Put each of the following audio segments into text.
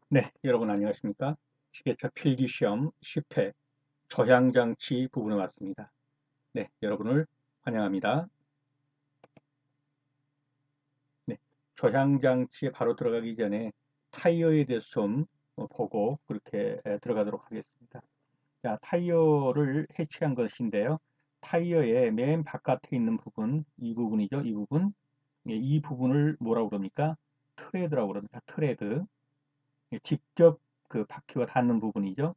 네, 여러분 안녕하십니까? 지게차 필기시험 10회 저향장치 부분에 왔습니다. 네, 여러분을 환영합니다. 네, 저향장치에 바로 들어가기 전에 타이어에 대해서 좀 보고 그렇게 들어가도록 하겠습니다. 자, 타이어를 해체한 것인데요. 타이어의 맨 바깥에 있는 부분, 이 부분이죠. 이 부분. 예, 이 부분을 뭐라고 그럽니까? 트레드라고 그럽니다. 트레드. 예, 직접 그 바퀴와 닿는 부분이죠.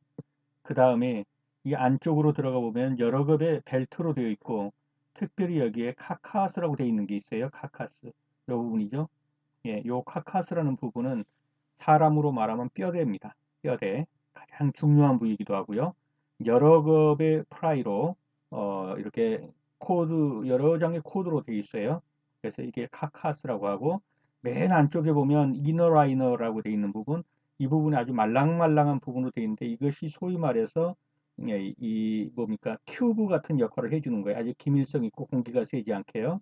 그 다음에 이 안쪽으로 들어가 보면 여러 겹의 벨트로 되어 있고 특별히 여기에 카카스라고 되어 있는 게 있어요. 카카스. 이 부분이죠. 예, 요 카카스라는 부분은 사람으로 말하면 뼈대입니다. 뼈대. 가장 중요한 부위이기도 하고요. 여러 겹의 프라이로 이렇게 코드 여러 장의 코드로 되어 있어요. 그래서 이게 카카스라고 하고 맨 안쪽에 보면 이너라이너라고 되어 있는 부분 이 부분이 아주 말랑말랑한 부분으로 되어 있는데 이것이 소위 말해서 예, 이 뭡니까 튜브 같은 역할을 해주는 거예요. 아주 기밀성 있고 공기가 새지 않게요.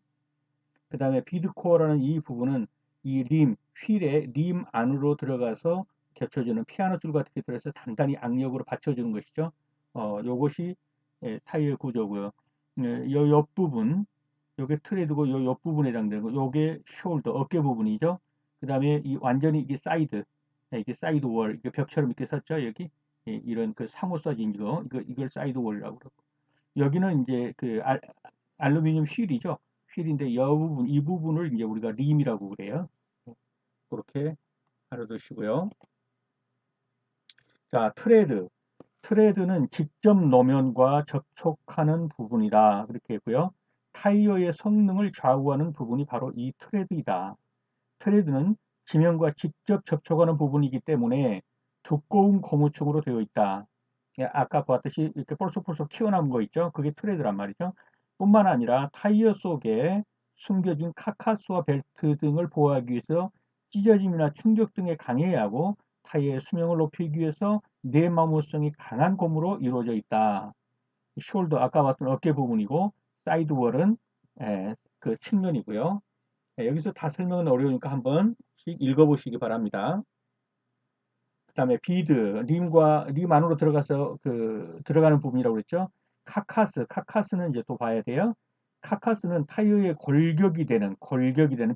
그 다음에 비드코어라는 이 부분은 이 림, 휠의 림 안으로 들어가서 겹쳐주는 피아노 줄 같은 게 들어서 단단히 악력으로 받쳐주는 것이죠. 요것이 예, 타이어 구조고요. 예, 요 옆부분, 요게 트레드고 요 옆부분에 해당되는 거, 요게 숄더, 어깨 부분이죠. 그 다음에 이 완전히 이게 사이드, 예, 이게 사이드 월, 이게 벽처럼 이렇게 섰죠, 여기. 예, 이런 그 사무 써진 이걸 사이드 월이라고 그러고. 여기는 이제 그 알루미늄 휠이죠. 휠인데 이 부분, 이 부분을 이제 우리가 림이라고 그래요. 그렇게 알아두시고요. 자, 트레드. 트레드는 직접 노면과 접촉하는 부분이다. 그렇게 했고요. 타이어의 성능을 좌우하는 부분이 바로 이 트레드이다. 트레드는 지면과 직접 접촉하는 부분이기 때문에 두꺼운 고무층으로 되어 있다. 예, 아까 보았듯이 이렇게 볼록볼록 튀어나온 거 있죠? 그게 트레드란 말이죠. 뿐만 아니라 타이어 속에 숨겨진 카카스와 벨트 등을 보호하기 위해서 찢어짐이나 충격 등에 강해야 하고 타이어의 수명을 높이기 위해서 내마모성이 강한 고무로 이루어져 있다. 숄더 아까 봤던 어깨 부분이고 사이드월은 그 측면이고요. 여기서 다 설명은 어려우니까 한번 읽어보시기 바랍니다. 그 다음에 비드, 림 안으로 들어가서 들어가는 부분이라고 그랬죠. 카카스는 이제 또 봐야 돼요. 카카스는 타이어의 골격이 되는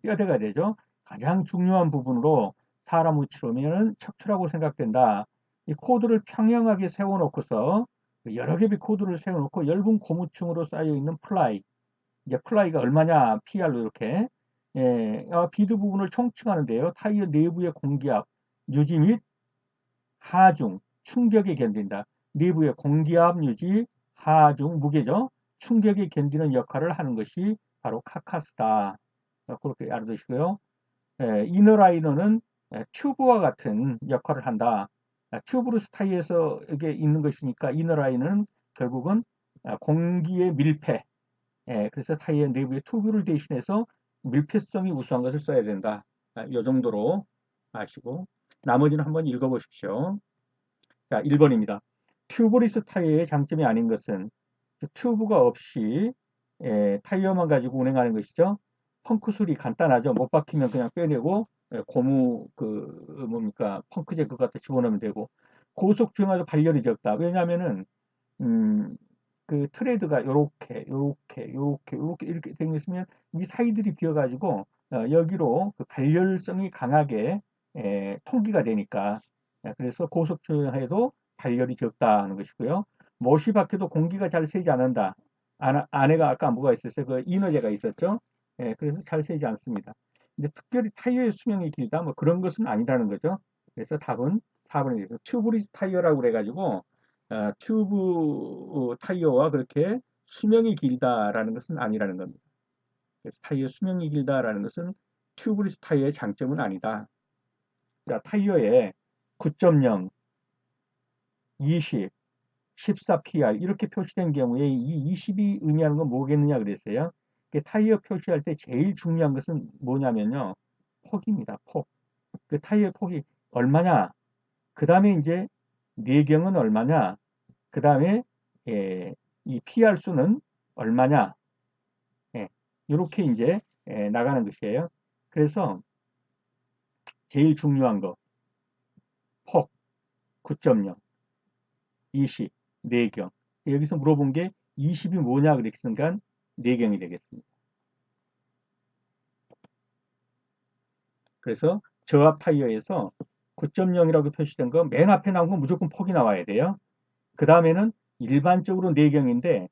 뼈대가 되죠. 가장 중요한 부분으로 사람 위치로면 척추라고 생각된다. 이 코드를 평행하게 세워놓고서 여러 개의 코드를 세워놓고 얇은 고무층으로 쌓여 있는 플라이. 이제 플라이가 얼마냐, PR로 이렇게. 예, 비드 부분을 총칭하는데요. 타이어 내부의 공기압 유지 및 하중, 충격에 견딘다. 내부의 공기압 유지, 하중, 무게죠. 충격에 견디는 역할을 하는 것이 바로 카카스다. 그렇게 알아두시고요. 이너라이너는 튜브와 같은 역할을 한다. 튜브로스 타이어에서 이게 있는 것이니까 이너라이너는 결국은 공기의 밀폐. 그래서 타이어 내부에 튜브를 대신해서 밀폐성이 우수한 것을 써야 된다. 이 정도로 아시고 나머지는 한번 읽어보십시오. 자, 1번입니다. 튜브리스 타이어의 장점이 아닌 것은 튜브가 없이 타이어만 가지고 운행하는 것이죠. 펑크 수리 간단하죠. 못 박히면 그냥 빼내고 고무 뭡니까 펑크제 그거 갖다 집어넣으면 되고 고속 주행하도 발열이 적다. 왜냐하면은 음, 그 트레드가 요렇게 이렇게 되어 있으면 이 사이들이 비어가지고 여기로 그 발열성이 강하게 통기가 되니까 그래서 고속 주행해도 발열이 적다는 것이고요. 못이 박혀도 공기가 잘 새지 않는다. 안에가 아까 뭐가 있었어요? 그 이너제가 있었죠. 그래서 잘 새지 않습니다. 근데 특별히 타이어의 수명이 길다 뭐 그런 것은 아니라는 거죠. 그래서 답은 4번이 튜브리스 타이어라고 그래가지고 튜브 타이어와 그렇게 수명이 길다라는 것은 아니라는 겁니다. 그래서 타이어 수명이 길다라는 것은 튜브리스 타이어의 장점은 아니다. 자, 타이어에 9.0, 20, 14PR 이렇게 표시된 경우에 이 20이 의미하는 건 뭐겠느냐 그랬어요. 타이어 표시할 때 제일 중요한 것은 뭐냐면요. 폭입니다. 폭. 그 타이어 폭이 얼마냐. 그 다음에 이제 내경은 얼마냐. 그 다음에 이 PR 수는 얼마냐. 예, 이렇게 이제 나가는 것이에요. 그래서 제일 중요한 거 9.0, 20, 내경. 여기서 물어본 게 20이 뭐냐 그랬으니까 내경이 되겠습니다. 그래서 저압 타이어에서 9.0이라고 표시된 거 맨 앞에 나온 건 무조건 폭이 나와야 돼요. 그 다음에는 일반적으로 내경인데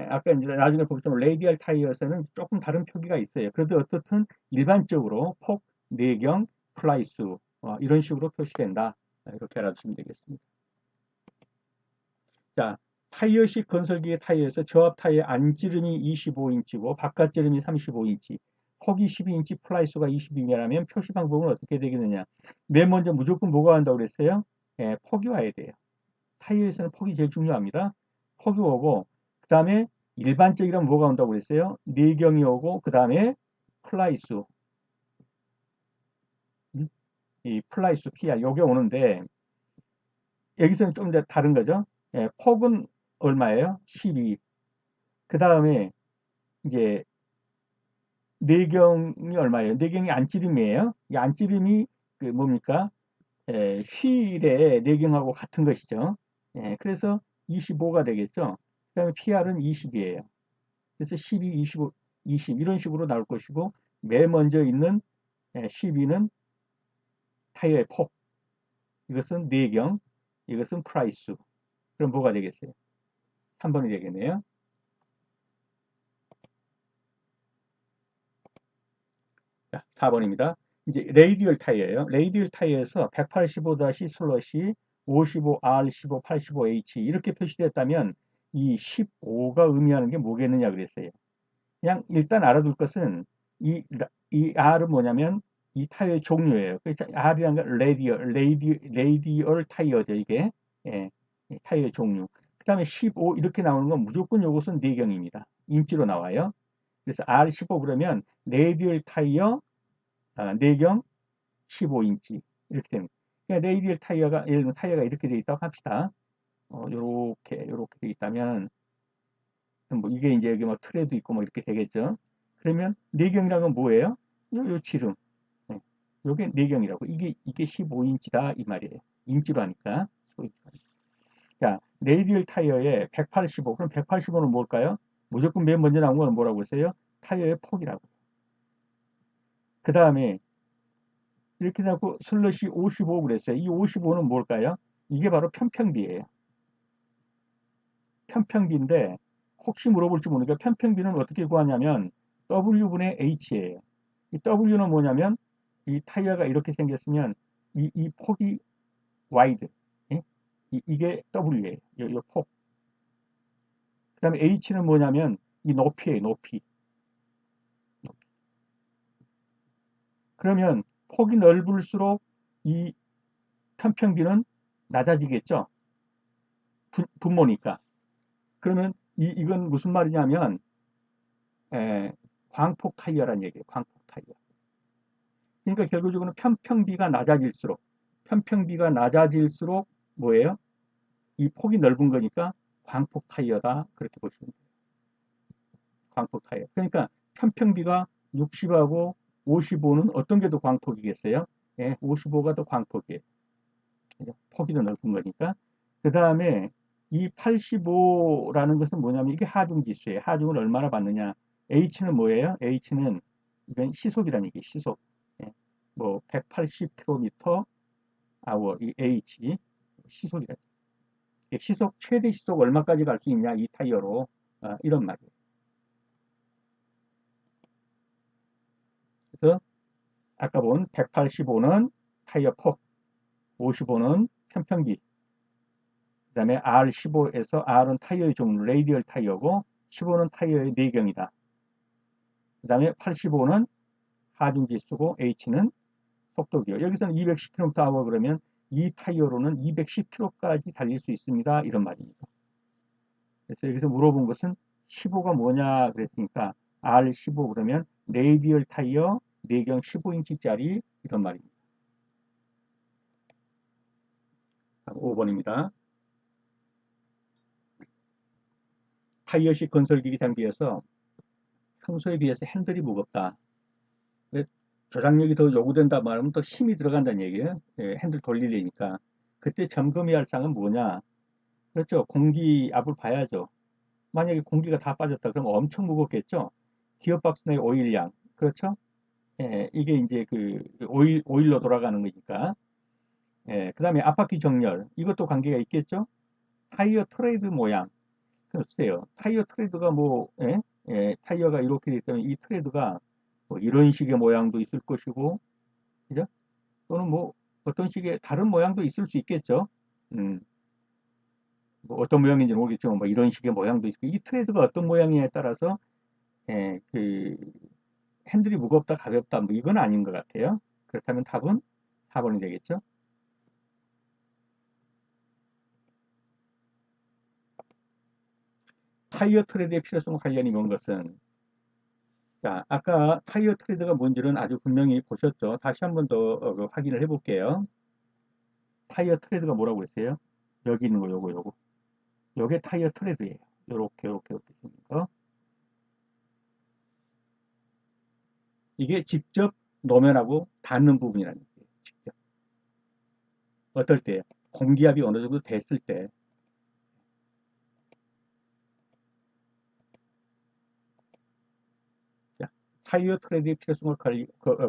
아까 이제 나중에 보겠지만 레이디얼 타이어에서는 조금 다른 표기가 있어요. 그래도 어떻든 일반적으로 폭, 내경, 플라이수 이런 식으로 표시된다. 이렇게 알아두시면 되겠습니다. 자, 타이어식 건설기의 타이어에서 저압 타이어 안지름이 25인치고 바깥지름이 35인치, 폭이 12인치, 플라이수가 22이라면 표시 방법은 어떻게 되겠느냐? 맨 먼저 무조건 뭐가 한다고 그랬어요? 폭이 와야 돼요. 타이어에서는 폭이 제일 중요합니다. 폭이 오고 그 다음에 일반적이라면 뭐가 온다고 그랬어요? 내경이 오고 그 다음에 플라이수 이 플라이수 PR 요게 오는데 여기서는 좀 다른 거죠. 폭은 얼마예요? 12. 그 다음에 이제 내경이 얼마예요? 내경이 안찌름이에요. 이 안찌름이 그 뭡니까? 휠의 내경하고 같은 것이죠. 그래서 25가 되겠죠. 그 다음에 PR은 20이에요. 그래서 12, 25, 20 이런 식으로 나올 것이고 맨 먼저 있는 12는 타이어의 폭, 이것은 내경, 이것은 프라이스. 그럼 뭐가 되겠어요? 3번이 되겠네요. 자, 4번입니다. 이제 레이디얼 타이어예요. 레이디얼 타이어에서 185-슬러시 55R15 85H 이렇게 표시되었다면 이 15가 의미하는 게 뭐겠느냐 그랬어요. 그냥 일단 알아둘 것은 이 R은 뭐냐면 이 타이어의 종류예요. 그래서 R이란 건 레이디얼 타이어죠, 이게. 예, 타이어의 종류. 그 다음에 15 이렇게 나오는 건 무조건 이것은 내경입니다. 인치로 나와요. 그래서 R15 그러면 레이디얼 타이어 내경 15인치 이렇게 됩니다. 그러니까 레이디얼 타이어가 예를 들면 타이어가 이렇게 되어 있다고 합시다. 요렇게 되어 있다면 뭐 이게 이제 여기 뭐 트레도 있고 뭐 이렇게 되겠죠. 그러면 내경이라는 건 뭐예요? 요 지름. 네. 요게 내경이라고. 이게 15인치다 이 말이에요. 인치로 하니까. 15인치. 자, 레이디얼 타이어에 185. 그럼 185는 뭘까요? 무조건 맨 먼저 나온 거는 뭐라고 했어요? 타이어의 폭이라고. 그 다음에 이렇게 나고 슬롯이 55 그랬어요. 이 55는 뭘까요? 이게 바로 편평비예요. 편평비인데 혹시 물어볼지 모르니까 편평비는 어떻게 구하냐면 W분의 H예요. 이 W는 뭐냐면 이 타이어가 이렇게 생겼으면 이 폭이 와이드. 예? 이게 W예요. 이 폭. 그 다음에 H는 뭐냐면 이 높이예요. 높이. 그러면 폭이 넓을수록 이 편평비는 낮아지겠죠. 분모니까. 그러면 이건 무슨 말이냐면 광폭 타이어란 얘기예요. 광폭 타이어. 그러니까 결국적으로 편평비가 낮아질수록 뭐예요? 이 폭이 넓은 거니까 광폭 타이어다. 그렇게 보시면 돼요. 광폭 타이어. 그러니까 편평비가 60하고 55는 어떤 게 더 광폭이겠어요? 55가 더 광폭이에요. 폭이 더 넓은 거니까. 그 다음에 이 85라는 것은 뭐냐면 이게 하중 지수예요. 하중을 얼마나 받느냐. H는 뭐예요? H는 이건 시속이라는 얘기예요. 시속. 뭐 180km 아워 이 H 시속이다. 시속 최대 시속 얼마까지 갈 수 있냐 이 타이어로 이런 말이에요. 그래서 아까 본 185는 타이어 폭, 55는 편평비, 그 다음에 R15에서 R은 타이어의 종류, 레이디얼 타이어고 15는 타이어의 내경이다. 그 다음에 85는 하중지수고 H는 속도기요. 여기서는 210km/h 그러면 이 타이어로는 210km까지 달릴 수 있습니다. 이런 말입니다. 그래서 여기서 물어본 것은 15가 뭐냐 그랬으니까 R15 그러면 레이디얼 타이어 내경 15인치짜리 이런 말입니다. 5번입니다. 타이어식 건설기기 장비에서 평소에 비해서 핸들이 무겁다. 조작력이 더 요구된다 말하면 더 힘이 들어간다는 얘기예요. 핸들 돌리려니까. 그때 점검해야 할 사항은 뭐냐? 그렇죠. 공기압을 봐야죠. 만약에 공기가 다 빠졌다 그러면 엄청 무겁겠죠. 기어박스 내 오일량. 그렇죠? 예, 이게 이제 그 오일로 돌아가는 거니까. 예, 그다음에 앞바퀴 정렬. 이것도 관계가 있겠죠? 타이어 트레드 모양. 글쎄요. 타이어 트레드가 뭐, 예? 예, 타이어가 이렇게 됐다면 이 트레드가 뭐 이런 식의 모양도 있을 것이고, 그죠? 또는 뭐 어떤 식의 다른 모양도 있을 수 있겠죠. 음, 뭐 어떤 모양인지 모르겠지만 뭐 이런 식의 모양도 있고, 이 트레드가 어떤 모양이냐에 따라서 예, 그 핸들이 무겁다, 가볍다, 뭐 이건 아닌 것 같아요. 그렇다면 답은 4번이 되겠죠. 타이어 트레드의 필요성과 관련이 먼 것은 자, 아까 타이어 트레드가 뭔지는 아주 분명히 보셨죠. 다시 한번 더 그 확인을 해볼게요. 타이어 트레드가 뭐라고 했어요? 여기 있는 거 요거. 요게 타이어 트레드예요. 요렇게 생긴 거. 이게 직접 노면하고 닿는 부분이라는 거예요. 직접. 어떨 때? 공기압이 어느 정도 됐을 때. 자, 타이어 트레드의 필요성과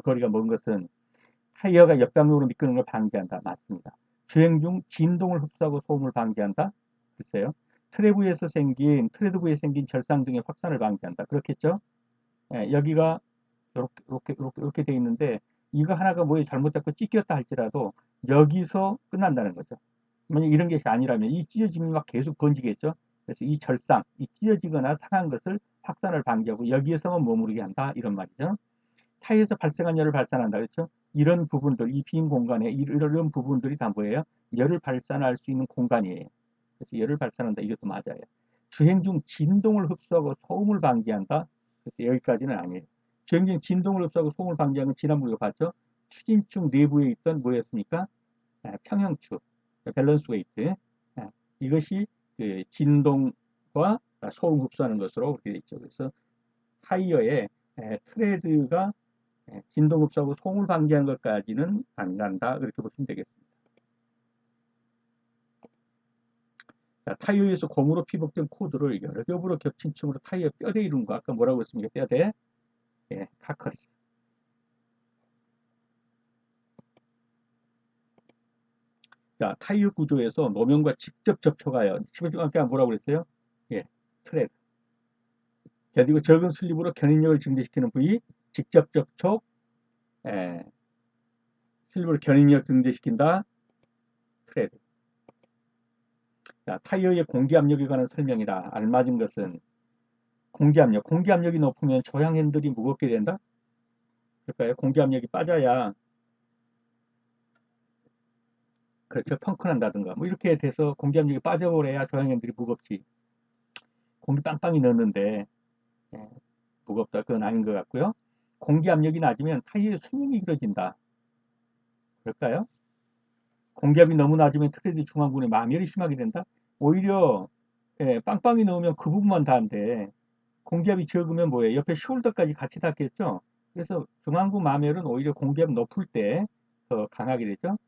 거리가 먼 것은 타이어가 옆방향으로 미끄러는 걸 방지한다. 맞습니다. 주행 중 진동을 흡수하고 소음을 방지한다. 글쎄요. 트레드부에 생긴 절상 등의 확산을 방지한다. 그렇겠죠? 예, 여기가 이렇게 돼 있는데 이거 하나가 뭐에 잘못 잡고 찢겼다 할지라도 여기서 끝난다는 거죠. 만약 이런 것이 아니라면 이 찢어짐이 막 계속 번지겠죠. 그래서 이 절상, 이 찢어지거나 상한 것을 확산을 방지하고 여기에서만 머무르게 한다. 이런 말이죠. 타이에서 발생한 열을 발산한다. 그렇죠? 이런 부분들, 이 빈 공간에 이런 부분들이 다 뭐예요? 열을 발산할 수 있는 공간이에요. 그래서 열을 발산한다. 이것도 맞아요. 주행 중 진동을 흡수하고 소음을 방지한다. 그래서 여기까지는 아니에요. 주행 중 진동을 흡수하고 소음을 방지하는 지난번에 우리가 봤죠? 추진축 내부에 있던 뭐였습니까? 평형축, 밸런스 웨이트. 이것이 그 진동과 소음 흡수하는 것으로 그렇게 되어 있죠. 그래서 타이어의 트레드가 진동 흡수하고 소음을 방지하는 것까지는 안 간다. 그렇게 보시면 되겠습니다. 자, 타이어에서 고무로 피복된 코드를 여러 겹으로 겹친 층으로 타이어 뼈대 이룬 거 아까 뭐라고 했습니까? 뼈대 카커스. 자, 타이어 구조에서 노면과 직접 접촉하여 아까 뭐라고 그랬어요? 예, 트랩. 그리고 적은 슬립으로 견인력을 증대시키는 부위 직접 접촉 예, 슬립으로 견인력 증대시킨다 트랩. 자, 타이어의 공기 압력에 관한 설명이다. 알맞은 것은 공기 압력이 높으면 조향 핸들이 무겁게 된다. 그럴까요? 공기 압력이 빠져야 그렇죠. 펑크 난다든가 뭐 이렇게 돼서 공기 압력이 빠져버려야 조향 핸들이 무겁지. 공기 빵빵히 넣는데 예, 무겁다. 그건 아닌 것 같고요. 공기 압력이 낮으면 타이어의 수명이 길어진다. 그럴까요? 공기압이 너무 낮으면 트레드 중앙부에 마멸이 심하게 된다. 오히려 빵빵히 넣으면 그 부분만 닿는데 공기압이 적으면 뭐예요? 옆에 숄더까지 같이 닿겠죠. 그래서 중앙부 마멸은 오히려 공기압 높을 때 더 강하게 되죠.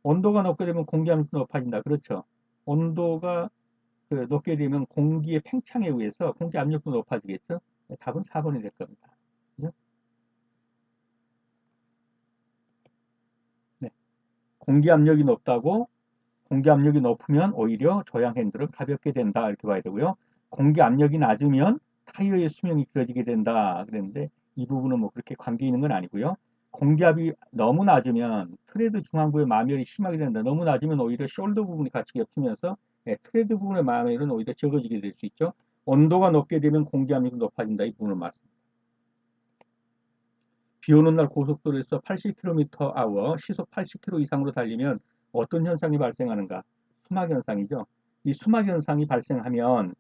온도가 높게 되면 공기압이 높아진다. 그렇죠. 온도가 높게 되면 공기의 팽창에 의해서 공기 압력도 높아지겠죠. 답은 4번이 될 겁니다. 그죠? 네. 공기 압력이 높다고 공기 압력이 높으면 오히려 조향 핸들은 가볍게 된다. 이렇게 봐야 되고요. 공기 압력이 낮으면 타이어의 수명이 길어지게 된다. 그랬는데 이 부분은 뭐 그렇게 관계 있는 건 아니고요. 공기압이 너무 낮으면 트레드 중앙부의 마멸이 심하게 된다. 너무 낮으면 오히려 숄더 부분이 같이 겹치면서 트레드 부분의 마멸은 오히려 적어지게 될 수 있죠. 온도가 높게 되면 공기압력이 높아진다. 이 부분은 맞습니다. 비 오는 날 고속도로에서 80km/h 시속 80km 이상으로 달리면 어떤 현상이 발생하는가? 수막 현상이죠. 이 수막 현상이 발생하면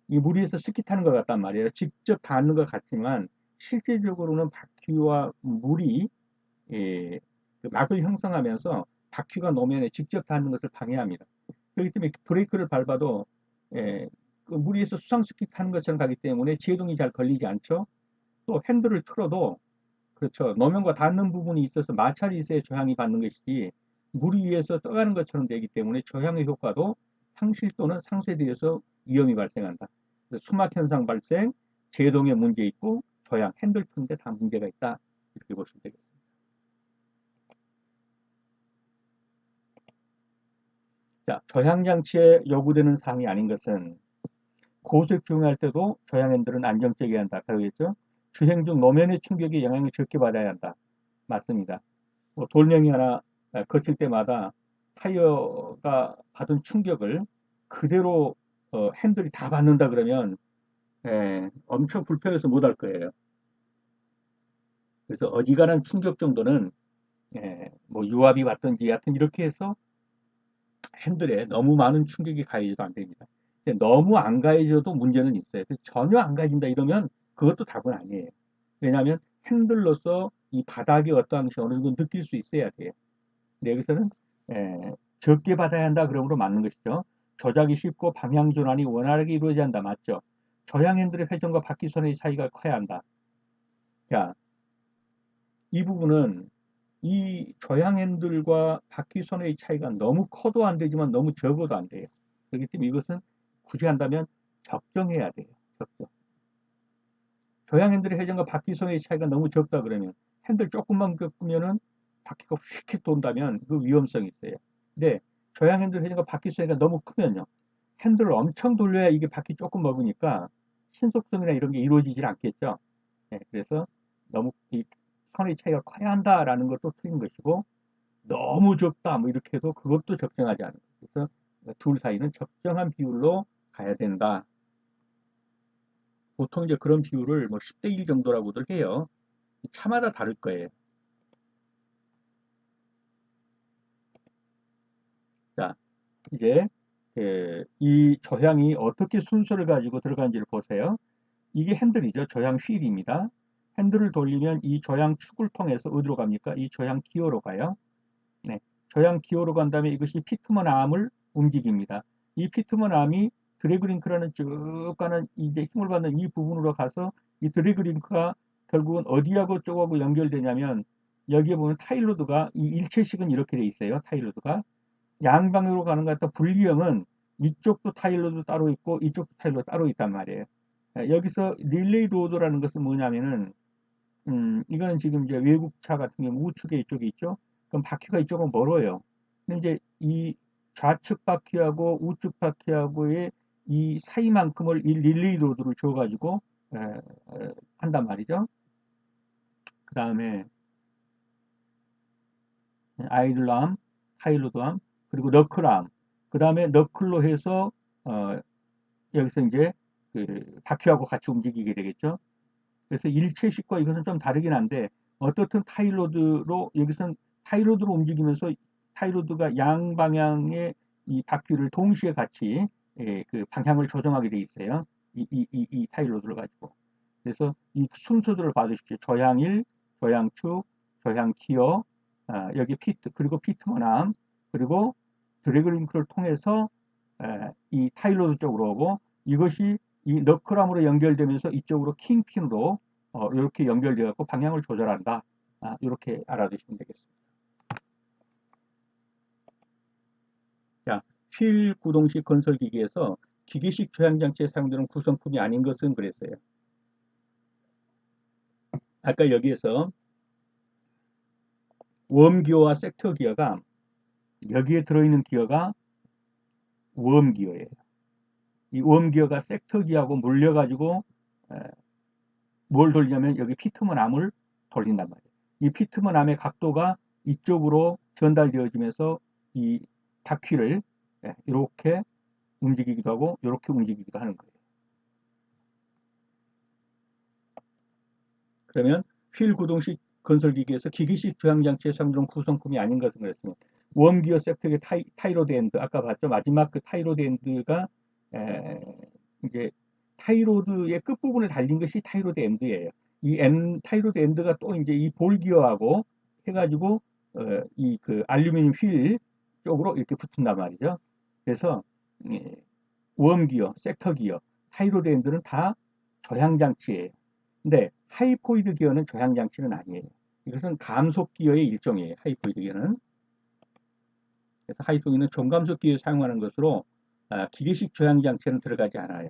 이 물 위에서 스키 타는 것 같단 말이에요. 직접 닿는 것 같지만 실제적으로는 바퀴와 물이 예, 그 막을 형성하면서 바퀴가 노면에 직접 닿는 것을 방해합니다. 그렇기 때문에 브레이크를 밟아도 예, 그물 위에서 수상스키 타는 것처럼 가기 때문에 제동이 잘 걸리지 않죠. 또 핸들을 틀어도 그렇죠. 노면과 닿는 부분이 있어서 마찰이 있어야 저항이 받는 것이지 물 위에서 떠가는 것처럼 되기 때문에 저항의 효과도 상실 또는 상쇄되어서 위험이 발생한다. 수막 현상 발생, 제동에 문제 있고 저항, 핸들 푸는데 다 문제가 있다. 이렇게 보시면 되겠습니다. 자, 저항 장치에 요구되는 사항이 아닌 것은 고속 주행할 때도 저항 핸들은 안정적이어야 한다. 그러겠죠? 주행 중 노면의 충격에 영향을 적게 받아야 한다. 맞습니다. 뭐 돌멩이 하나 거칠 때마다 타이어가 받은 충격을 그대로 핸들이 다 받는다 그러면 엄청 불편해서 못 할 거예요. 그래서 어지간한 충격 정도는 뭐 유압이 받든지 하여튼 이렇게 해서 핸들에 너무 많은 충격이 가해져도 안 됩니다. 너무 안 가해져도 문제는 있어요. 전혀 안 가해진다 이러면 그것도 답은 아니에요. 왜냐하면 핸들로서 이 바닥이 어떠한 것이 어느 정도 느낄 수 있어야 돼요. 근데 여기서는 적게 받아야 한다 그러므로 맞는 것이죠. 조작이 쉽고 방향 전환이 원활하게 이루어져야 한다. 맞죠? 저항 핸들의 회전과 바퀴선의 차이가 커야 한다. 자, 이 부분은 이 저항 핸들과 바퀴선의 차이가 너무 커도 안 되지만 너무 적어도 안 돼요. 그렇기 때문에 이것은 굳이 한다면 적정해야 돼요. 적정. 저항 핸들의 회전과 바퀴선의 차이가 너무 적다 그러면 핸들 조금만 꺾으면은 바퀴가 휙휙 돈다면 그 위험성이 있어요. 근데 저항 핸들 회전과 바퀴선이가 너무 크면요. 핸들을 엄청 돌려야 이게 바퀴 조금 먹으니까 신속성이나 이런 게 이루어지질 않겠죠. 그래서 너무 이 선의 차이가 커야 한다라는 것도 틀린 것이고 너무 적다 뭐 이렇게 해도 그것도 적정하지 않은 거예요. 그래서 둘 사이는 적정한 비율로 가야 된다. 보통 이제 그런 비율을 뭐 10대 1 정도라고들 해요. 차마다 다를 거예요. 자, 이제 이 저향이 어떻게 순서를 가지고 들어가는지를 보세요. 이게 핸들이죠. 저향 휠입니다. 핸들을 돌리면 이 저향 축을 통해서 어디로 갑니까? 이 저향 기어로 가요. 네, 저향 기어로 간 다음에 이것이 피트먼 암을 움직입니다. 이 피트먼 암이 드래그 링크라는 쭉 가는 이제 힘을 받는 이 부분으로 가서 이 드래그 링크가 결국은 어디하고 쪽하고 연결되냐면 여기에 보면 타일로드가 이 일체식은 이렇게 돼 있어요. 타일로드가 양방향으로 가는 것 같다. 분리형은 이쪽도 타일로드 따로 있고 이쪽도 타일로드 따로 있단 말이에요. 여기서 릴레이 로드라는 것은 뭐냐면은 이거는 지금 이제 외국차 같은 경우 우측에 이쪽에 있죠. 그럼 바퀴가 이쪽은 멀어요. 근데 이제 이 좌측 바퀴하고 우측 바퀴하고의 이 사이만큼을 이 릴레이 로드를 줘가지고 한단 말이죠. 그 다음에 아이들암, 타일로드암, 그리고 너클암. 그 다음에 너클로 해서 여기서 이제 그 바퀴하고 같이 움직이게 되겠죠. 그래서 일체식과 이것은 좀 다르긴 한데 어떻든 타일로드로 여기선 타일로드로 움직이면서 타일로드가 양방향의 이 바퀴를 동시에 같이 그 방향을 조정하게 돼 있어요. 이 타일로드를 가지고. 그래서 이 순서들을 봐주십시오. 저향 1, 저향 축, 저향 기어, 여기 피트, 그리고 피트먼 암, 그리고 드래그 링크를 통해서 이 타일로드 쪽으로 오고 이것이 이 너클암으로 연결되면서 이쪽으로 킹핀으로 이렇게 연결되어 갖고 방향을 조절한다. 이렇게 알아두시면 되겠습니다. 자, 휠 구동식 건설기기에서 기계식 조향장치에 사용되는 구성품이 아닌 것은 그랬어요. 아까 여기에서 웜기어와 섹터 기어가 여기에 들어있는 기어가 웜기어예요. 이 웜기어가 섹터 기어하고 물려가지고 뭘 돌리냐면 여기 피트먼 암을 돌린단 말이에요. 이 피트먼 암의 각도가 이쪽으로 전달되어지면서 이 바퀴를 이렇게 움직이기도 하고 이렇게 움직이기도 하는 거예요. 그러면 휠 구동식 건설기기에서 기계식 조향장치의 사용되는 구성품이 아닌 것은 그렇습니다. 웜기어 섹터의 타이로드 엔드 아까 봤죠. 마지막 그 타이로드 엔드가 이제 타이로드의 끝부분에 달린 것이 타이로드 엔드예요. 이 타이로드 엔드가 또 이제 이 볼기어하고 해가지고 이 그 알루미늄 휠 쪽으로 이렇게 붙은단 말이죠. 그래서 웜기어, 섹터기어, 타이로드 엔드는 다 저향장치예요. 근데 하이포이드 기어는 저향장치는 아니에요. 이것은 감속 기어의 일종이에요. 하이포이드 기어는. 그래서 하이송이는 종감속기에 사용하는 것으로 기계식 조향장치는 들어가지 않아요.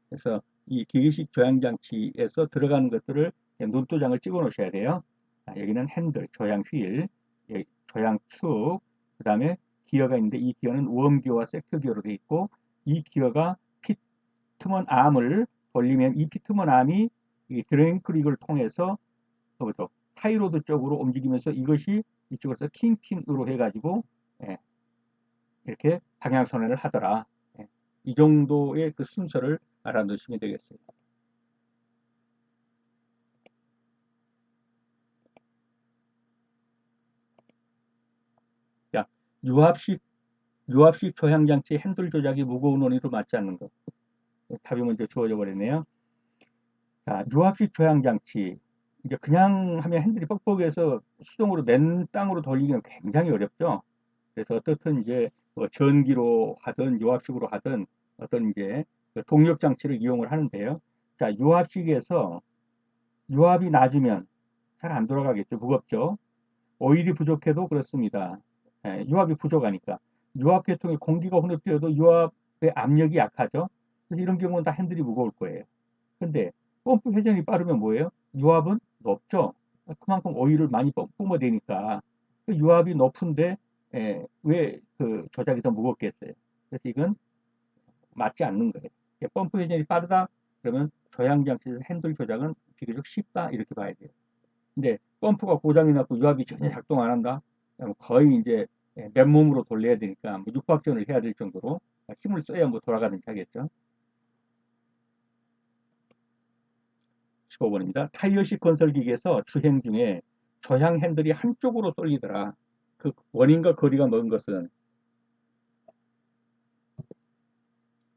그래서 이 기계식 조향장치에서 들어가는 것들을 논도장을 찍어 놓으셔야 돼요. 여기는 핸들, 조향 휠, 조향 축, 그 다음에 기어가 있는데 이 기어는 웜기어와 세큐기어로 되어 있고 이 기어가 피트먼 암을 돌리면 이 피트먼 암이 이 드랭크릭을 통해서 타이로드 쪽으로 움직이면서 이것이 이쪽에서 킹핀으로 해가지고 예, 이렇게 방향선회를 하더라. 예, 이 정도의 그 순서를 알아두시면 되겠어요. 자, 유압식 유압식 조향장치 핸들 조작이 무거운 원인으로 맞지 않는 것. 답이 먼저 주어져 버렸네요. 자, 유압식 조향장치. 이제 그냥 하면 핸들이 뻑뻑해서 수동으로 맨 땅으로 돌리기는 굉장히 어렵죠. 그래서 어떻든 이제 뭐 전기로 하든 유압식으로 하든 어떤 이제 그 동력 장치를 이용을 하는데요. 자, 유압식에서 유압이 낮으면 잘 안 돌아가겠죠. 무겁죠. 오일이 부족해도 그렇습니다. 유압이 부족하니까. 유압 계통에 공기가 혼합되어도 유압의 압력이 약하죠. 그래서 이런 경우는 다 핸들이 무거울 거예요. 근데 펌프 회전이 빠르면 뭐예요? 유압은 높죠. 그만큼 오일을 많이 뿜어대니까 그 유압이 높은데 왜 그 조작이 더 무겁겠어요? 그래서 이건 맞지 않는 거예요. 펌프 회전이 빠르다 그러면 조향장치에서 핸들 조작은 비교적 쉽다 이렇게 봐야 돼요. 근데 펌프가 고장이 났고 유압이 전혀 작동 안 한다. 그럼 거의 이제 맨몸으로 돌려야 되니까 뭐 육박전을 해야 될 정도로 힘을 써야 뭐 돌아가는지 하겠죠. 15번입니다. 타이어식 건설기계에서 주행 중에 조향 핸들이 한쪽으로 쏠리더라. 그 원인과 거리가 먼 것은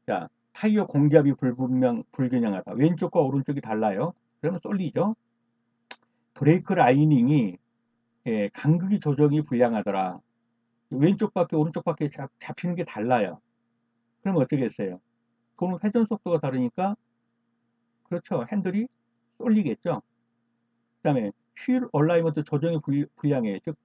자 타이어 공기압이 불균형하다. 왼쪽과 오른쪽이 달라요. 그러면 쏠리죠. 브레이크 라이닝이 간극이 조정이 불량하더라. 왼쪽 바퀴 오른쪽 바퀴 잡히는 게 달라요. 그러면 어떻게 했어요? 그러면 회전 속도가 다르니까 그렇죠. 핸들이 쏠리겠죠. 그다음에 휠 얼라이먼트 조정이 불량해요. 즉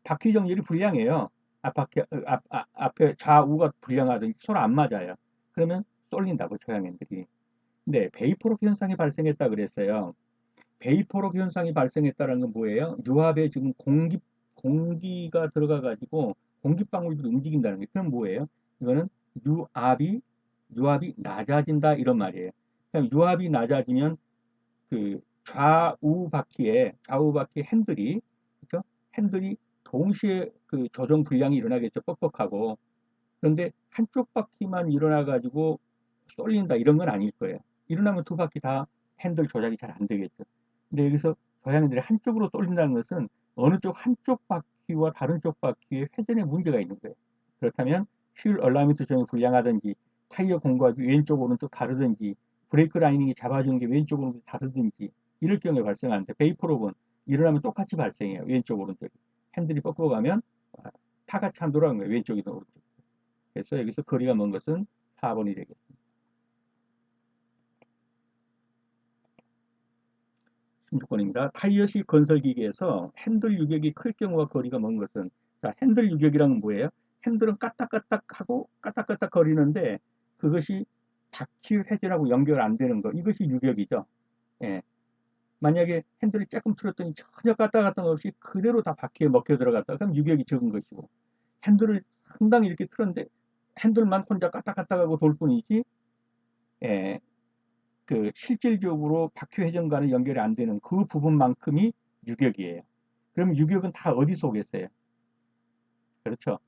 바퀴 정렬이 불량해요. 앞에 좌우가 불량하든지 서로 안 맞아요. 그러면 쏠린다고 조향 핸들이. 근데 베이퍼록 현상이 발생했다 그랬어요. 베이퍼록 현상이 발생했다는 건 뭐예요? 유압에 지금 공기가 들어가 가지고 공기방울들이 움직인다는 게 그럼 뭐예요? 이거는 유압이 유압이 낮아진다 이런 말이에요. 그럼 유압이 낮아지면 그 좌우 바퀴 핸들이 그죠? 핸들이 동시에 그 조정 불량이 일어나겠죠. 뻑뻑하고. 그런데 한쪽 바퀴만 일어나 가지고 쏠린다 이런 건 아닐 거예요. 일어나면 두 바퀴 다 핸들 조작이 잘 안 되겠죠. 근데 여기서 조향들이 한쪽으로 쏠린다는 것은 어느 쪽 한쪽 바퀴와 다른 쪽 바퀴에 회전에 문제가 있는 거예요. 그렇다면 휠 얼라이먼트 조정이 불량하든지 타이어 공구가 왼쪽 오른쪽 다르든지 브레이크 라이닝이 잡아주는 게 왼쪽 오른쪽 다르든지 이럴 경우에 발생하는데 베이퍼록은 일어나면 똑같이 발생해요. 왼쪽 오른쪽이. 핸들이 꺾어가면 타같이 안 돌아가는 거예요. 왼쪽이든 오른쪽. 그래서 여기서 거리가 먼 것은 4번이 되겠습니다. 16번입니다. 타이어식 건설기계에서 핸들 유격이 클 경우와 거리가 먼 것은 자, 핸들 유격이란 뭐예요? 핸들은 까딱까딱하고 까딱까딱 거리는데 그것이 바퀴 회전하고 연결 안 되는 거 이것이 유격이죠. 예. 만약에 핸들을 조금 틀었더니 전혀 까딱까딱 없이 그대로 다 바퀴에 먹혀 들어갔다 그럼 유격이 적은 것이고 핸들을 상당히 이렇게 틀었는데 핸들만 혼자 까딱까딱하고 돌 뿐이지 예, 그 실질적으로 바퀴 회전과는 연결이 안 되는 그 부분만큼이 유격이에요. 그럼 유격은 다 어디서 오겠어요? 그렇죠.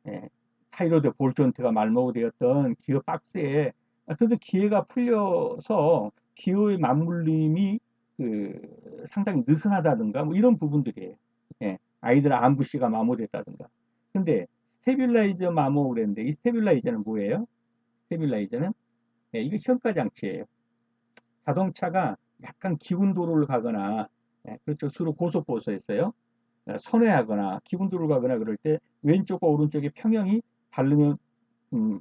예, 타이로드 볼 존트가 말모가 되었던 기어 박스에 그래도 기회가 풀려서 기어의 맞물림이 상당히 느슨하다든가 뭐 이런 부분들이에요. 예, 아이들 암부시가 마모됐다든가. 근데 스테빌라이저 마모 그랬는데 이 스테빌라이저는 뭐예요? 스테빌라이저는 이게 현가 장치예요. 자동차가 약간 기운 도로를 가거나 그렇죠. 주로 고속버스였어요. 선회하거나 기운 도로를 가거나 그럴 때 왼쪽과 오른쪽의 평형이 다르면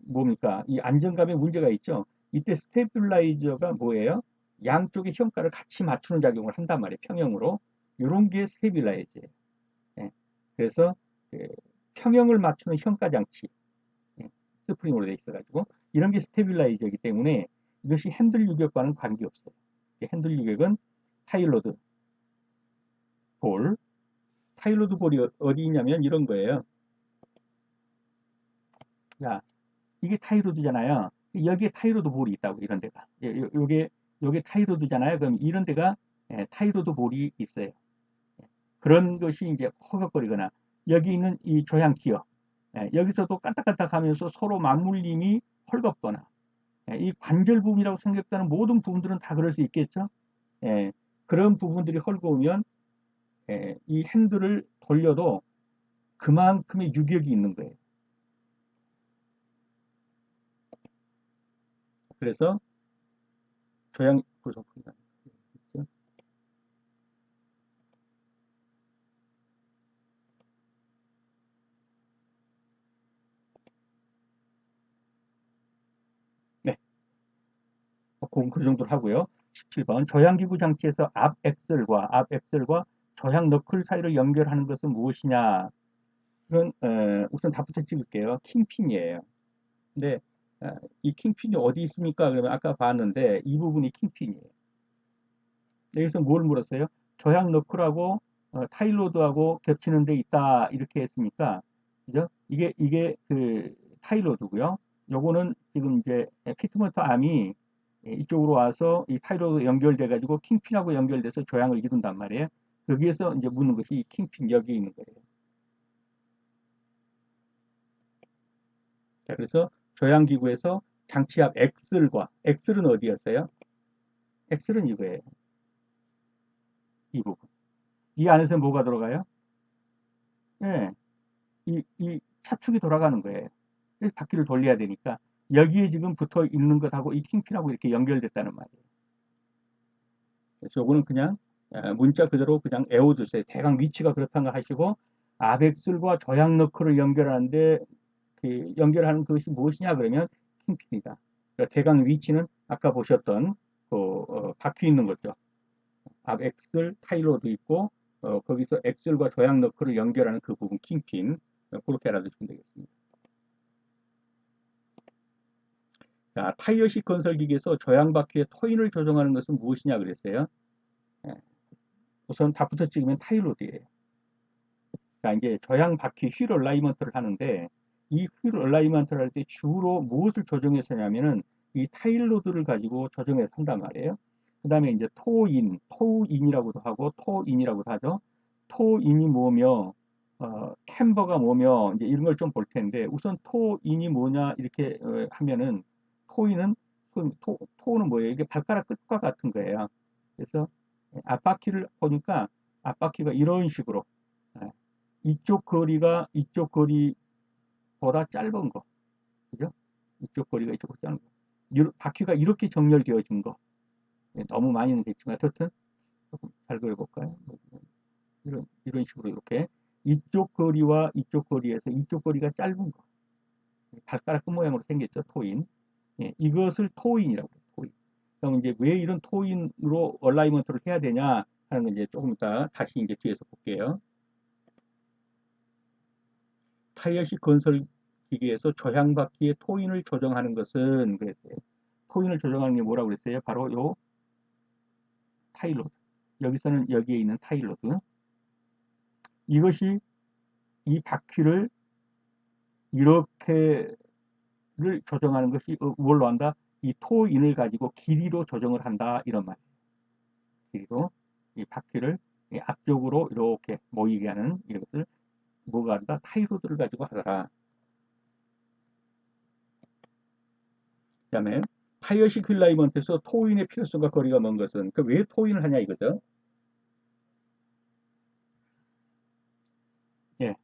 뭡니까? 이 안정감에 문제가 있죠. 이때 스테빌라이저가 뭐예요? 양쪽의 현가를 같이 맞추는 작용을 한단 말이에요. 평형으로. 이런 게 스테빌라이저예요. 예. 그래서 그 평형을 맞추는 현가 장치, 스프링으로 되어 있어가지고 이런 게 스테빌라이저이기 때문에 이것이 핸들 유격과는 관계없어요. 핸들 유격은 타일로드 볼, 타일로드 볼이 어디 있냐면 이런 거예요. 야, 이게 타이로드잖아요. 여기에 타이로드 볼이 있다고 이런 데가. 요게 타이로드잖아요. 그럼 이런 데가 타이로드 볼이 있어요. 그런 것이 이제 허걱거리거나 여기 있는 이 조향 기어 여기서도 깐딱깐딱 하면서 서로 맞물림이 헐겁거나 이 관절 부분이라고 생각되는 모든 부분들은 다 그럴 수 있겠죠. 예, 그런 부분들이 헐거우면 이 핸들을 돌려도 그만큼의 유격이 있는 거예요. 그래서 조향 부속품이다. 네, 그 정도로 하고요. 17번 조향기구 장치에서 앞 엑셀과 조향 너클 사이를 연결하는 것은 무엇이냐? 이건 우선 답부터 찍을게요. 킹핀이에요. 근데 이 킹핀이 어디 있습니까? 그러면 아까 봤는데 이 부분이 킹핀이에요. 여기서 뭘 물었어요? 조향 너클하고 타일로드하고 겹치는 데 있다 이렇게 했으니까 그죠? 이게 그 타일로드고요. 요거는 지금 이제 피트모터 암이 이쪽으로 와서 이 타일로드 연결돼 가지고 킹핀하고 연결돼서 조향을 이룬단 말이에요. 여기에서 이제 묻는 것이 이 킹핀 여기 있는 거예요. 자, 그래서 조향기구에서 장치 앞 엑셀은 어디였어요? 엑셀은 이거예요. 이 부분. 이 안에서 뭐가 들어가요? 예, 이 차축이 돌아가는 거예요. 그래서 바퀴를 돌려야 되니까 여기에 지금 붙어 있는 것하고 이 킹핀하고 이렇게 연결됐다는 말이에요. 그래서 요거는 그냥 문자 그대로 그냥 외워두세요. 대강 위치가 그렇다는 거 하시고 아벡슬과 조향 너클을 연결하는데 그 연결하는 그것이 무엇이냐 그러면 킹핀이다. 그러니까 대강 위치는 아까 보셨던 그 바퀴 있는 거죠. 앞 엑셀 타일로도 있고 거기서 엑셀과 조향 너클을 연결하는 그 부분 킹핀 그렇게 알아두시면 되겠습니다. 자, 타이어식 건설기기에서 조향 바퀴의 토인을 조정하는 것은 무엇이냐 그랬어요. 예, 우선 답부터 찍으면 타일로드예요. 자, 이제 조향 바퀴 휠 얼라이먼트를 하는데 이 휠 얼라이먼트를 할 때 주로 무엇을 조정해서 하냐면은 이 타일로드를 가지고 조정해서 한단 말이에요. 그 다음에 이제 토우인이라고도 하고 토인이라고도 하죠. 토인이 뭐며 캠버가 뭐며 이제 이런 걸 좀 볼 텐데 우선 토인이 뭐냐 이렇게 하면은 토인은 토는 뭐예요? 이게 발가락 끝과 같은 거예요. 그래서 앞바퀴를 보니까 앞바퀴가 이런 식으로 예, 이쪽 거리가 이쪽 거리보다 짧은 거, 그죠? 이쪽 거리가 이쪽보다 짧은 거. 바퀴가 이렇게 정렬되어진 거. 예, 너무 많이는 됐지만 어쨌든 조금 잘 그려볼까요? 이런 식으로 이렇게 이쪽 거리와 이쪽 거리에서 이쪽 거리가 짧은 거. 발가락 끝 모양으로 생겼죠, 토인. 예, 이것을 토인이라고 해요, 토인. 그럼 이제 왜 이런 토인으로 얼라이먼트를 해야 되냐 하는 건 이제 조금 이따 다시 이제 뒤에서 볼게요. 타이어식 건설 기계에서 조향바퀴의 토인을 조정하는 것은 그랬어요. 토인을 조정하는 게 뭐라고 그랬어요? 바로 요 타일로드. 여기서는 여기에 있는 타일로드. 이것이 이 바퀴를 이렇게를 조정하는 것이 뭘로 한다? 이 토인을 가지고 길이로 조정을 한다 이런 말이에요. 길이로 이 바퀴를 앞쪽으로 이렇게 모이게 하는 이것을 뭐가 한다? 타일로드를 가지고 하더라. 그다음에 타이어식 휠라이먼트에서 토인의 필요성과 거리가 먼 것은 왜 토인을 하냐 이거죠. 예,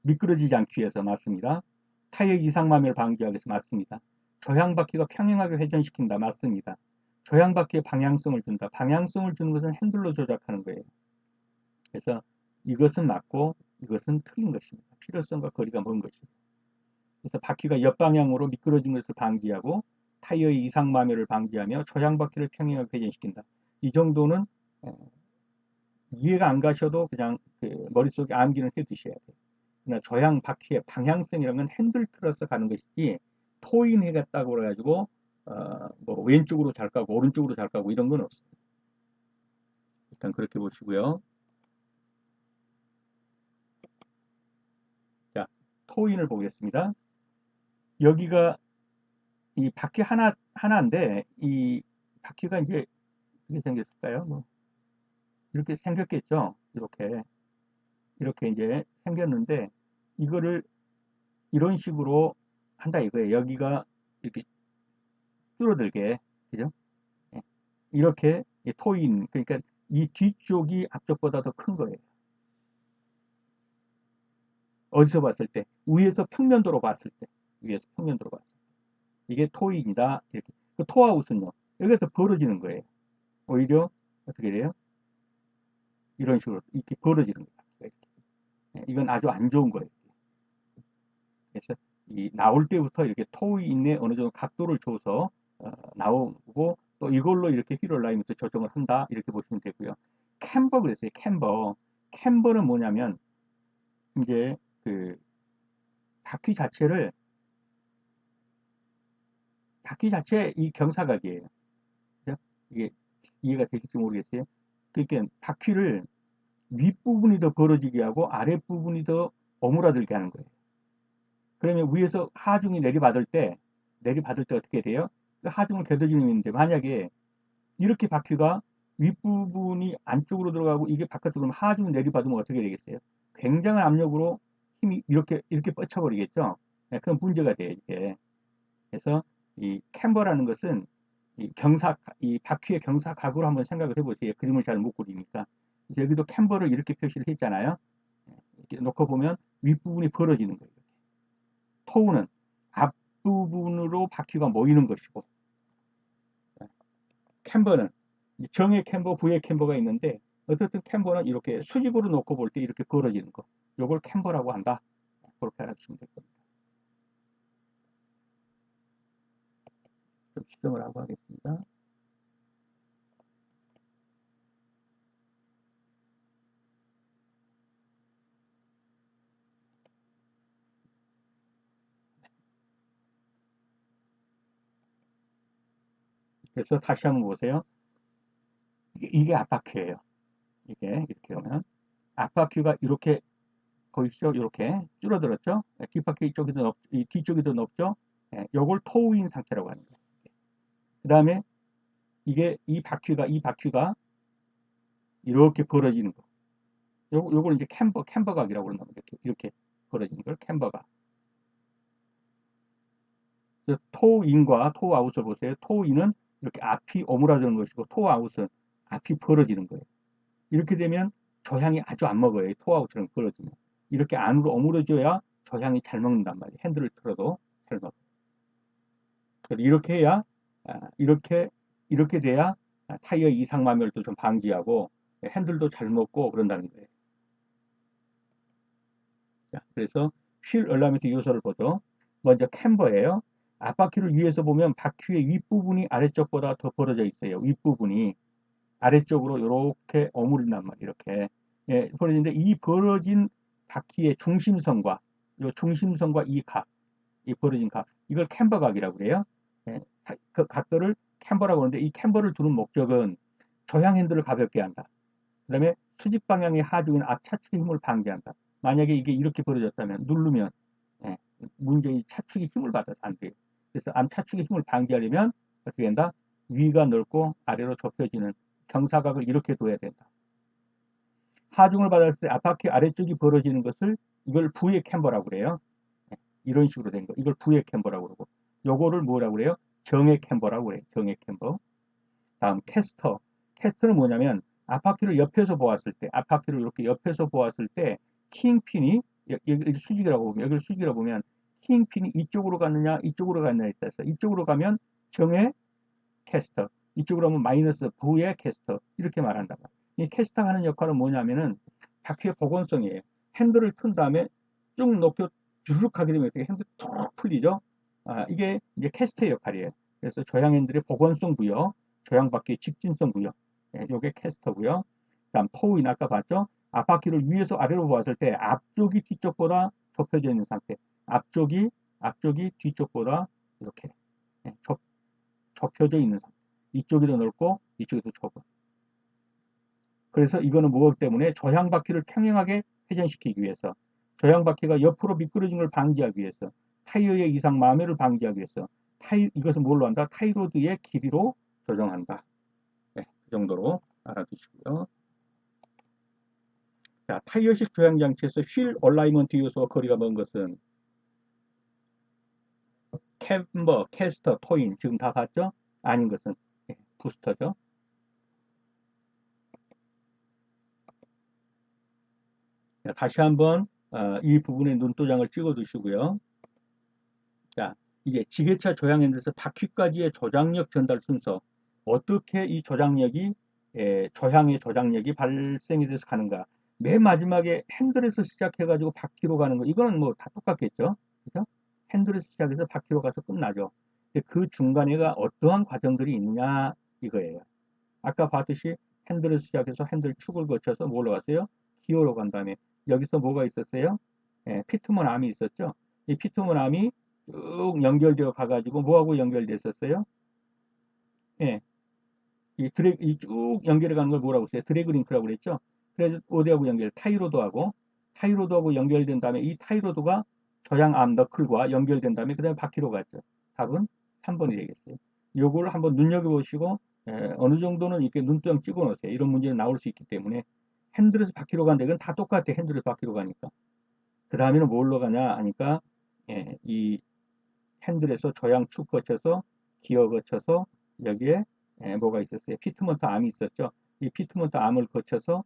미끄러지지 않기 위해서 맞습니다. 타이어 이상마멸 방지하기 위해서 맞습니다. 조향바퀴가 평행하게 회전시킨다 맞습니다. 조향바퀴에 방향성을 준다. 방향성을 주는 것은 핸들로 조작하는 거예요. 그래서 이것은 맞고 이것은 틀린 것입니다. 필요성과 거리가 먼 것입니다. 그래서 바퀴가 옆방향으로 미끄러진 것을 방지하고 타이어의 이상마멸을 방지하며 조향바퀴를 평행하게 회전시킨다. 이 정도는 이해가 안 가셔도 그냥 그 머릿속에 암기는 해 두셔야 돼요. 조향 바퀴의 방향성이라는 건 핸들 틀어서 가는 것이지 토인 해갔다고 그래가지고 뭐 왼쪽으로 잘 가고 오른쪽으로 잘 가고 이런 건 없어요. 일단 그렇게 보시고요. 자, 토인을 보겠습니다. 여기가 이 바퀴 하나인데 이 바퀴가 이제 어떻게 생겼을까요? 뭐 이렇게 생겼겠죠. 이렇게 이제 생겼는데 이거를 이런 식으로 한다 이거예요. 여기가 이렇게 줄어들게, 그죠? 예. 이렇게 토인, 그러니까 이 뒤쪽이 앞쪽보다 더 큰 거예요. 어디서 봤을 때? 위에서 평면도로 봤을 때. 위에서 평면도로 봤을 때. 이게 토인이다. 이렇게. 그 토아웃은요. 여기가 더 벌어지는 거예요. 오히려 어떻게 돼요? 이런 식으로 이렇게 벌어지는 거예요. 예, 이건 아주 안 좋은 거예요. 그래서 이 나올 때부터 이렇게 토인에 어느 정도 각도를 줘서 나오고 또 이걸로 이렇게 휠을 라이면서 조정을 한다 이렇게 보시면 되고요. 캠버 그랬어요. 캠버는 뭐냐면 이제 그 바퀴 자체를 바퀴 자체 이 경사각이에요. 그죠? 이게 이해가 되실지 모르겠어요. 그러니까 바퀴를 윗부분이 더 벌어지게 하고 아랫부분이 더 오므라들게 하는 거예요. 그러면 위에서 하중이 내리받을 때 어떻게 돼요? 그 하중을 겨뤄지는 있는데 만약에 이렇게 바퀴가 윗부분이 안쪽으로 들어가고 이게 바깥으로 하중이 내리받으면 어떻게 되겠어요? 굉장한 압력으로 힘이 이렇게 뻗쳐버리겠죠? 네, 그런 문제가 돼요, 이게. 그래서 이 캠버라는 것은 이 바퀴의 경사각으로 한번 생각을 해보세요. 그림을 잘 못 그리니까. 여기도 캠버를 이렇게 표시를 했잖아요. 이렇게 놓고 보면 윗부분이 벌어지는 거예요. 토우는 앞부분으로 바퀴가 모이는 것이고, 캠버는 정의 캠버, 부의 캠버가 있는데, 어쨌든 캠버는 이렇게 수직으로 놓고 볼 때 이렇게 벌어지는 거. 요걸 캠버라고 한다. 그렇게 알아두시면 될 겁니다. 좀 수정을 하고 하겠습니다. 그래서 다시 한번 보세요. 이게 앞바퀴예요. 이게 이렇게 오면 앞바퀴가 이렇게 보이시죠? 이렇게 줄어들었죠? 뒷바퀴 이 뒤쪽이 더 높죠? 요걸 토우인 상태라고 하는 거예요. 그 다음에 이 바퀴가 이렇게 벌어지는 거. 요걸 이제 캠버각이라고 그러는 거죠. 이렇게 벌어지는 걸 캠버각. 토인과 토아웃을 보세요. 토인은 이렇게 앞이 오므라드는 것이고 토아웃은 앞이 벌어지는 거예요. 이렇게 되면 저향이 아주 안 먹어요. 토아웃처럼 벌어지면. 이렇게 안으로 오므려져야 저향이 잘 먹는단 말이에요. 핸들을 틀어도 잘 먹어요. 이렇게 해야 이렇게 돼야 타이어 이상 마멸도 좀 방지하고 핸들도 잘 먹고 그런다는 거예요. 자, 그래서 휠 얼라이먼트 요소를 보죠. 먼저 캠버예요. 앞바퀴를 위에서 보면 바퀴의 윗부분이 아래쪽보다 더 벌어져 있어요. 윗부분이 아래쪽으로 이렇게 오므린단 말이에요. 이렇게 벌어지는데 이 벌어진 바퀴의 중심선과 이 각, 이 벌어진 각, 이걸 캠버각이라고 그래요. 예, 그 각도를 캠버라고 하는데 이 캠버를 두는 목적은 조향 핸들을 가볍게 한다. 그 다음에 수직 방향의 하중인 앞차축의 힘을 방지한다. 만약에 이게 이렇게 벌어졌다면 누르면 예, 문제의 차축이 힘을 받아서 안 돼요. 그래서 앞차축의 힘을 방지하려면 어떻게 된다? 위가 넓고 아래로 좁혀지는 경사각을 이렇게 둬야 된다. 하중을 받았을 때 앞바퀴 아래쪽이 벌어지는 것을 이걸 부의 캠버라고 그래요. 예, 이런 식으로 된 거. 이걸 부의 캠버라고 그러고 요거를 뭐라고 그래요? 정의 캠버라고 그래요. 정의 캠버. 다음 캐스터. 캐스터는 뭐냐면 앞바퀴를 옆에서 보았을 때, 앞바퀴를 이렇게 옆에서 보았을 때 킹핀이 여기 수직이라고 보면 여기를 수직이라고 보면 킹핀이 이쪽으로 갔느냐 이쪽으로 갔느냐에 따라서 이쪽으로 가면 정의 캐스터, 이쪽으로 가면 마이너스 부의 캐스터 이렇게 말한다. 이 캐스터가 하는 역할은 뭐냐면은 바퀴의 복원성이에요. 핸들을 튼 다음에 쭉 놓고 주르륵 하게 되면 핸들 툭 풀리죠. 이게 이제 캐스터의 역할이에요. 그래서 조향 핸들의 복원성 부여, 조향 바퀴의 직진성 부여, 요게 캐스터고요. 다음 토우인 아까 봤죠? 앞바퀴를 위에서 아래로 보았을 때 앞쪽이 뒤쪽보다 좁혀져 있는 상태. 앞쪽이 뒤쪽보다 이렇게 예, 좁혀져 있는 상태. 이쪽이 더 넓고 이쪽이 더 좁은. 그래서 이거는 무엇 때문에 저향바퀴를 평행하게 회전시키기 위해서, 저향바퀴가 옆으로 미끄러진 걸 방지하기 위해서, 타이어의 이상 마매를 방지하기 위해서 이것은 뭘로 한다? 타이로드의 길이로 조정한다. 네, 그 정도로 알아두시고요. 자, 타이어식 조향장치에서 휠 얼라이먼트 요소와 거리가 먼 것은 캠버, 캐스터, 토인 지금 다 봤죠? 아닌 것은 부스터죠. 자, 다시 한번 이 부분에 눈도장을 찍어 두시고요. 자, 이게 지게차 조향 핸들에서 바퀴까지의 조작력 전달 순서, 어떻게 이 조작력이 조향의 조작력이 발생이 돼서 가는가. 맨 마지막에 핸들에서 시작해가지고 바퀴로 가는 거, 이거는 뭐 다 똑같겠죠. 그죠? 핸들에서 시작해서 바퀴로 가서 끝나죠. 근데 그 중간에가 어떠한 과정들이 있느냐 이거예요. 아까 봤듯이 핸들에서 시작해서 핸들 축을 거쳐서 뭘로 갔어요? 기어로 간 다음에 여기서 뭐가 있었어요? 피트먼 암이 있었죠. 이 피트먼 암이 쭉 연결되어 가가지고 뭐하고 연결됐었어요? 예, 이쭉 연결해 가는 걸 뭐라고 했어요? 드래그 링크라고 그랬죠. 그래서 어디하고 타이로드하고 연결된 다음에 이 타이로드가 저양암 너클과 연결된 다음에 그 다음에 바퀴로 갔죠. 답은 3번이 되겠어요. 요걸 한번 눈여겨보시고 어느 정도는 이렇게 눈두장 찍어 놓으세요. 이런 문제는 나올 수 있기 때문에 핸들에서 바퀴로 간다. 이건 다 똑같아. 핸들에서 바퀴로 가니까. 그 다음에는 뭘로 가냐 하니까 이 핸들에서 저양축 거쳐서 기어 거쳐서 여기에 뭐가 있었어요? 피트먼트 암이 있었죠. 이 피트먼트 암을 거쳐서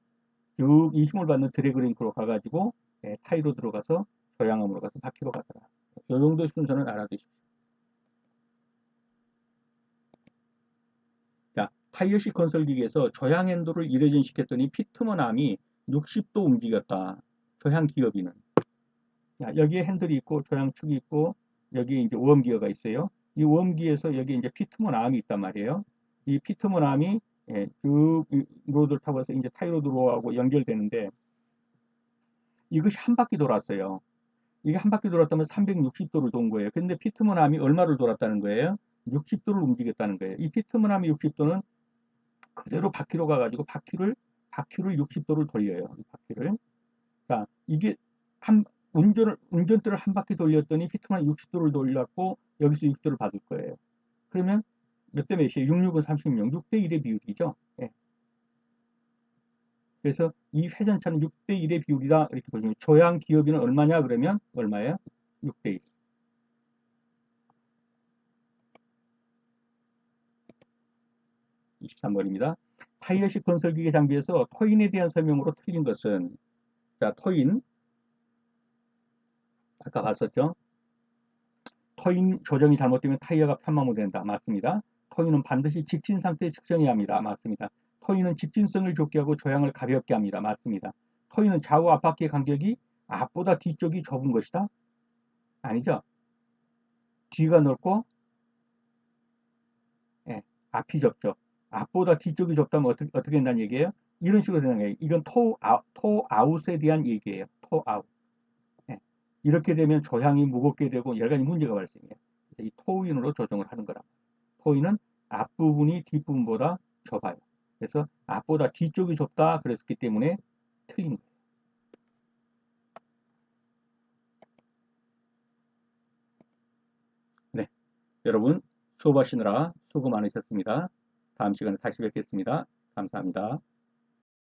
쭉 이 힘을 받는 드래그 링크로 가가지고 타이로 들어가서 저양암으로 가서 바퀴로 가더라. 이 정도 순서는 알아두십시오. 자, 타이어식 건설기계에서 저양 핸들을 이레전시켰더니 피트먼 암이 60도 움직였다. 저양 기어비는. 자, 여기에 핸들이 있고 저양축이 있고 여기에 이제 웜기어가 있어요. 이 웜기에서 여기 이제 피트먼 암이 있단 말이에요. 이 피트먼 암이 쭉 로드를 타고서 이제 타이로드로하고 연결되는데 이것이 한 바퀴 돌았어요. 이게 한 바퀴 돌았다면 360도를 돈 거예요. 근데 피트먼 암이 얼마를 돌았다는 거예요? 60도를 움직였다는 거예요. 이 피트먼 암이 60도는 그대로 바퀴로 가가지고 바퀴를 60도를 돌려요. 이 바퀴를. 자, 이게 한 운전대를 한 바퀴 돌렸더니 피트만 60도를 돌렸고 여기서 60도를 받을 거예요. 그러면 몇 대 몇이에요? 66은 36, 6대 1의 비율이죠. 예. 그래서 이 회전차는 6대 1의 비율이다 이렇게 보시면 조향 기어비는 얼마냐 그러면 얼마예요? 6대 1. 23번입니다. 타이어식 건설기계 장비에서 토인에 대한 설명으로 틀린 것은 자, 토인 아까 봤었죠? 토인 조정이 잘못되면 타이어가 편마모된다. 맞습니다. 토인은 반드시 직진 상태에 측정해야 합니다. 맞습니다. 토인은 직진성을 좋게 하고 조향을 가볍게 합니다. 맞습니다. 토인은 좌우 앞바퀴의 간격이 앞보다 뒤쪽이 좁은 것이다? 아니죠. 뒤가 넓고 예, 앞이 좁죠. 앞보다 뒤쪽이 좁다면 어떻게 된다는 얘기예요? 이런 식으로 생각해요. 이건 토 아웃에 대한 얘기예요. 토 아웃. 예. 이렇게 되면 조향이 무겁게 되고 여러 가지 문제가 발생해요. 이 토인으로 조정을 하는 거라. 토인은 앞부분이 뒷부분보다 좁아요. 그래서 앞보다 뒤쪽이 좁다 그랬기 때문에 틀린 거예요. 네, 여러분 수업하시느라 수고 많으셨습니다. 다음 시간에 다시 뵙겠습니다. 감사합니다.